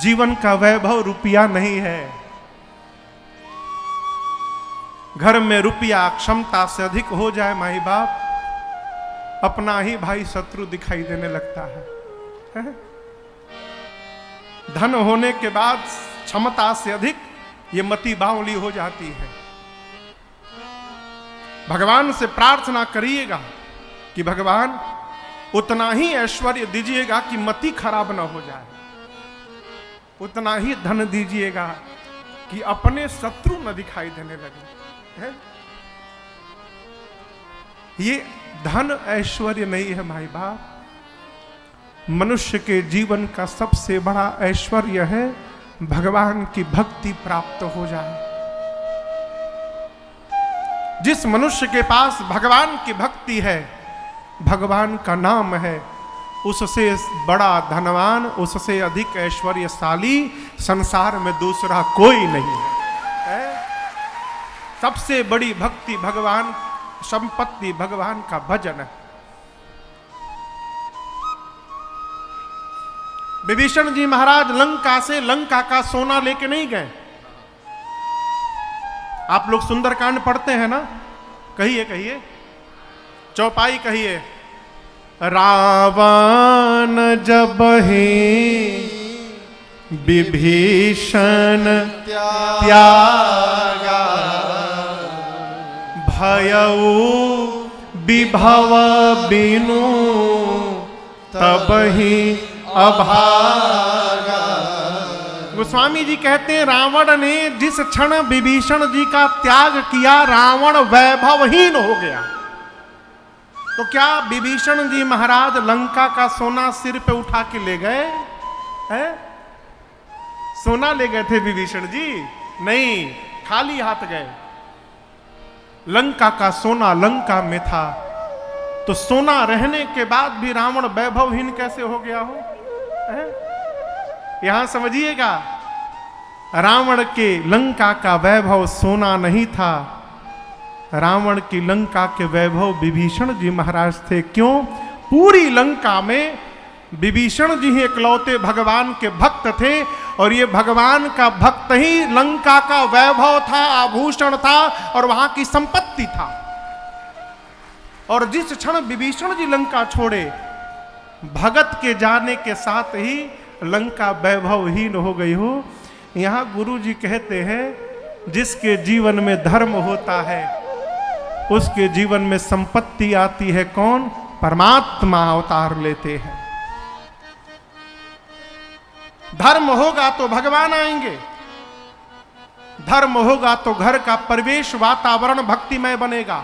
जीवन का वैभव रुपया नहीं है। घर में रुपया क्षमता से अधिक हो जाए माई बाप, अपना ही भाई शत्रु दिखाई देने लगता है। धन होने के बाद क्षमता से अधिक ये मति बावली हो जाती है। भगवान से प्रार्थना करिएगा कि भगवान उतना ही ऐश्वर्य दीजिएगा कि मति खराब ना हो जाए, उतना ही धन दीजिएगा कि अपने शत्रु न दिखाई देने लगे। है? ये धन ऐश्वर्य नहीं है माई बाप। मनुष्य के जीवन का सबसे बड़ा ऐश्वर्य है भगवान की भक्ति प्राप्त हो जाए। जिस मनुष्य के पास भगवान की भक्ति है, भगवान का नाम है, उससे बड़ा धनवान, उससे अधिक ऐश्वर्यशाली संसार में दूसरा कोई नहीं है। सबसे बड़ी भक्ति भगवान, संपत्ति भगवान का भजन है। विभीषण जी महाराज लंका से लंका का सोना लेके नहीं गए। आप लोग सुंदरकांड पढ़ते हैं ना, कहिए कहिए, चौपाई कहिए। रावण जब ही विभीषण त्यागा, भयउ विभव बिनु तब ही अभागा। गोस्वामी जी कहते हैं रावण ने जिस क्षण विभीषण जी का त्याग किया, रावण वैभवहीन हो गया। तो क्या विभीषण जी महाराज लंका का सोना सिर पे उठा के ले गए हैं? सोना ले गए थे विभीषण जी? नहीं, खाली हाथ गए। लंका का सोना लंका में था, तो सोना रहने के बाद भी रावण वैभवहीन कैसे हो गया हो? यहां समझिएगा, रावण के लंका का वैभव सोना नहीं था, रावण की लंका के वैभव विभीषण जी महाराज थे। क्यों? पूरी लंका में विभीषण जी ही इकलौते भगवान के भक्त थे, और ये भगवान का भक्त ही लंका का वैभव था, आभूषण था और वहां की संपत्ति था। और जिस क्षण विभीषण जी लंका छोड़े, भगत के जाने के साथ ही लंका वैभवहीन हो गई हो। यहां गुरु जी कहते हैं जिसके जीवन में धर्म होता है उसके जीवन में संपत्ति आती है। कौन? परमात्मा अवतार लेते हैं। धर्म होगा तो भगवान आएंगे, धर्म होगा तो घर का परिवेश वातावरण भक्तिमय बनेगा,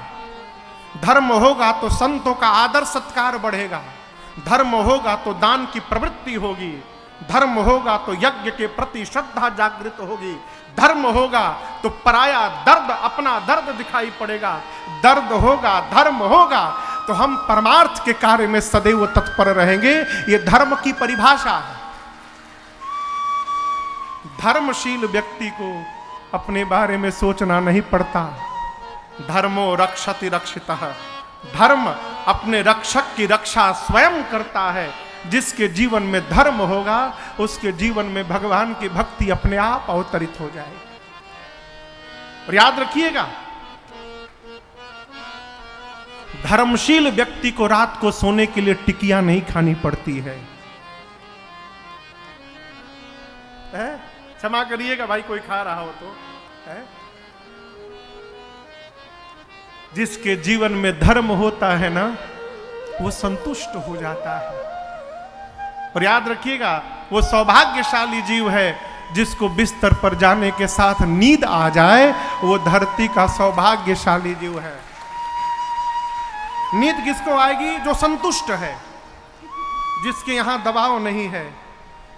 धर्म होगा तो संतों का आदर सत्कार बढ़ेगा, धर्म होगा तो दान की प्रवृत्ति होगी, धर्म होगा तो यज्ञ के प्रति श्रद्धा जागृत होगी, धर्म होगा तो पराया दर्द अपना दर्द दिखाई पड़ेगा, दर्द होगा, धर्म होगा तो हम परमार्थ के कार्य में सदैव तत्पर रहेंगे। ये धर्म की परिभाषा है। धर्मशील व्यक्ति को अपने बारे में सोचना नहीं पड़ता। धर्मो रक्षति रक्षितः, धर्म अपने रक्षक की रक्षा स्वयं करता है। जिसके जीवन में धर्म होगा उसके जीवन में भगवान की भक्ति अपने आप अवतरित हो जाएगी। और याद रखिएगा, धर्मशील व्यक्ति को रात को सोने के लिए टिकिया नहीं खानी पड़ती है। क्षमा करिएगा भाई, कोई खा रहा हो तो है? जिसके जीवन में धर्म होता है ना, वो संतुष्ट हो जाता है। और याद रखिएगा, वो सौभाग्यशाली जीव है जिसको बिस्तर पर जाने के साथ नींद आ जाए, वो धरती का सौभाग्यशाली जीव है। नींद किसको आएगी? जो संतुष्ट है, जिसके यहां दबाव नहीं है,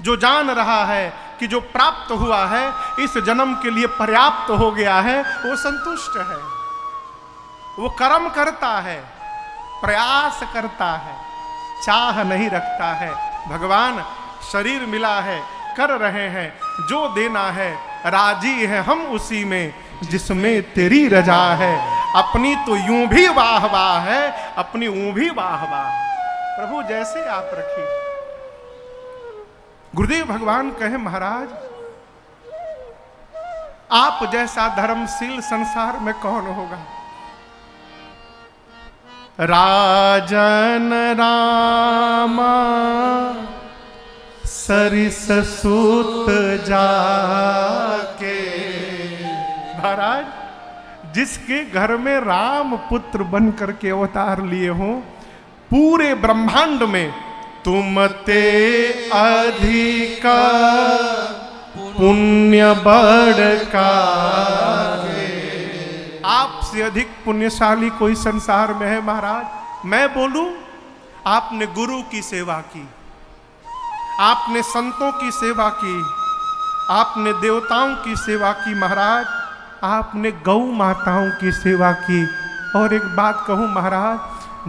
जो जान रहा है कि जो प्राप्त हुआ है इस जन्म के लिए पर्याप्त हो गया है, वो संतुष्ट है। वो कर्म करता है, प्रयास करता है, चाह नहीं रखता है। भगवान शरीर मिला है, कर रहे हैं, जो देना है राजी है हम उसी में जिसमें तेरी रजा है। अपनी तो यूं भी वाह वाह है, अपनी ऊं भी वाह वाह। प्रभु जैसे आप रखिए। गुरुदेव भगवान कहे महाराज आप जैसा धर्मशील संसार में कौन होगा। राजन रामा सरिस सूत जाके। महाराज जिसके घर में राम पुत्र बन करके अवतार लिए हो, पूरे ब्रह्मांड में तुम ते अधिका पुण्य बड़का। आपसे अधिक पुण्यशाली कोई संसार में है महाराज। मैं बोलूं आपने गुरु की सेवा की, आपने संतों की सेवा की, आपने देवताओं की सेवा की महाराज, आपने गौ माताओं की सेवा की। और एक बात कहूं महाराज,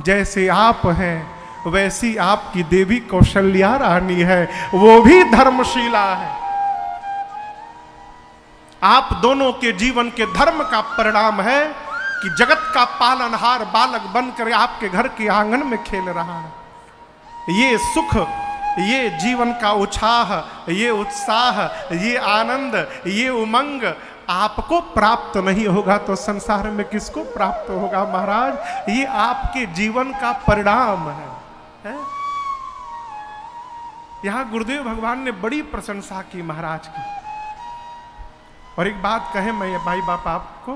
जैसे आप हैं वैसी आपकी देवी कौशल्या रानी है, वो भी धर्मशीला है। आप दोनों के जीवन के धर्म का परिणाम है कि जगत का पालनहार बालक बनकर आपके घर के आंगन में खेल रहा है। ये सुख, ये जीवन का उत्साह, ये उत्साह, ये आनंद, ये उमंग आपको प्राप्त नहीं होगा तो संसार में किसको प्राप्त होगा महाराज। ये आपके जीवन का परिणाम है। यहां गुरुदेव भगवान ने बड़ी प्रशंसा की महाराज की। और एक बात कहे मैं भाई बाप आपको,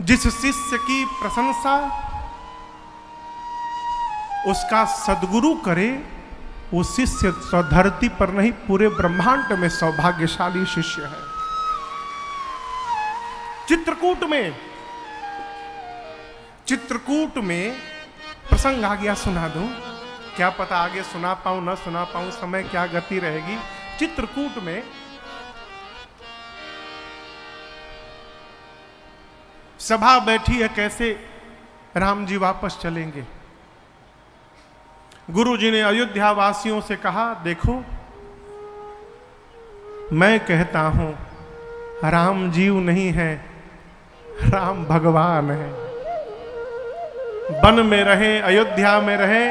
जिस शिष्य की प्रशंसा उसका सद्गुरु करे, वो शिष्य धरती पर नहीं पूरे ब्रह्मांड में सौभाग्यशाली शिष्य है। चित्रकूट में प्रसंग आ गया, सुना दूं। क्या पता आगे सुना पाऊं ना सुना पाऊं, समय क्या गति रहेगी। चित्रकूट में सभा बैठी है, कैसे राम जी वापस चलेंगे। गुरु जी ने अयोध्या वासियों से कहा, देखो मैं कहता हूं राम जीव नहीं है, राम भगवान है। वन में रहे, अयोध्या में रहे,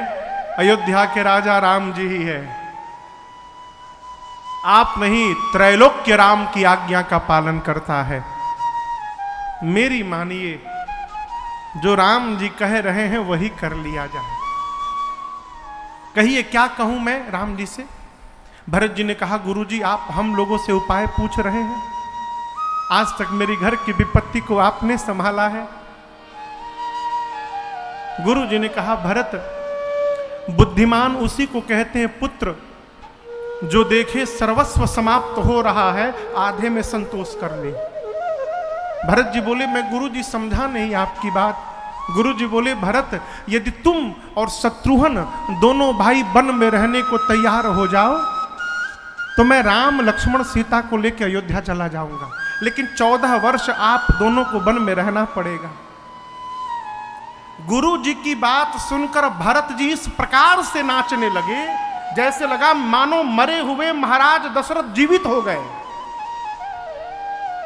अयोध्या के राजा राम जी ही है। आप नहीं, त्रैलोक्य राम की आज्ञा का पालन करता है। मेरी मानिए, जो राम जी कह रहे हैं वही कर लिया जाए। कहिए क्या कहूं मैं राम जी से। भरत जी ने कहा, गुरु जी आप हम लोगों से उपाय पूछ रहे हैं, आज तक मेरी घर की विपत्ति को आपने संभाला है। गुरु जी ने कहा, भरत बुद्धिमान उसी को कहते हैं पुत्र जो देखे सर्वस्व समाप्त हो रहा है, आधे में संतोष कर ले। भरत जी बोले, मैं गुरु जी समझा नहीं आपकी बात। गुरु जी बोले, भरत यदि तुम और शत्रुघ्न दोनों भाई वन में रहने को तैयार हो जाओ तो मैं राम लक्ष्मण सीता को लेकर अयोध्या चला जाऊंगा, लेकिन 14 वर्ष आप दोनों को वन में रहना पड़ेगा। गुरु जी की बात सुनकर भरत जी इस प्रकार से नाचने लगे जैसे लगा मानो मरे हुए महाराज दशरथ जीवित हो गए।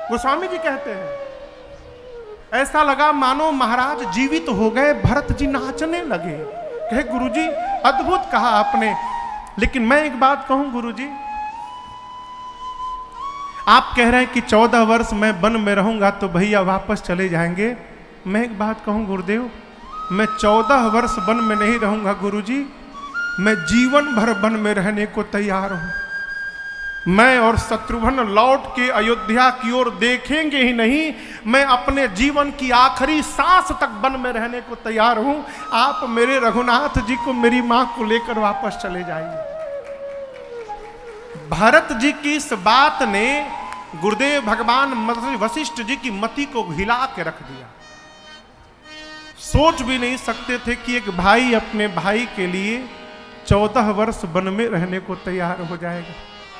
गोस्वामी जी कहते हैं ऐसा लगा मानो महाराज जीवित हो गए। भरत जी नाचने लगे, कहे गुरु जी अद्भुत कहा आपने, लेकिन मैं एक बात कहूं गुरु जी, आप कह रहे हैं कि 14 वर्ष मैं वन में रहूंगा तो भैया वापस चले जाएंगे। मैं एक बात कहूं गुरुदेव, मैं 14 वर्ष वन में नहीं रहूंगा गुरुजी, मैं जीवन भर वन में रहने को तैयार हूं। मैं और शत्रुघ्न लौट के अयोध्या की ओर देखेंगे ही नहीं, मैं अपने जीवन की आखिरी सांस तक वन में रहने को तैयार हूं। आप मेरे रघुनाथ जी को, मेरी मां को लेकर वापस चले जाइए। भरत जी की इस बात ने गुरुदेव भगवान वशिष्ठ जी की मति को हिला के रख दिया। सोच भी नहीं सकते थे कि एक भाई अपने भाई के लिए 14 वर्ष वन में रहने को तैयार हो जाएगा।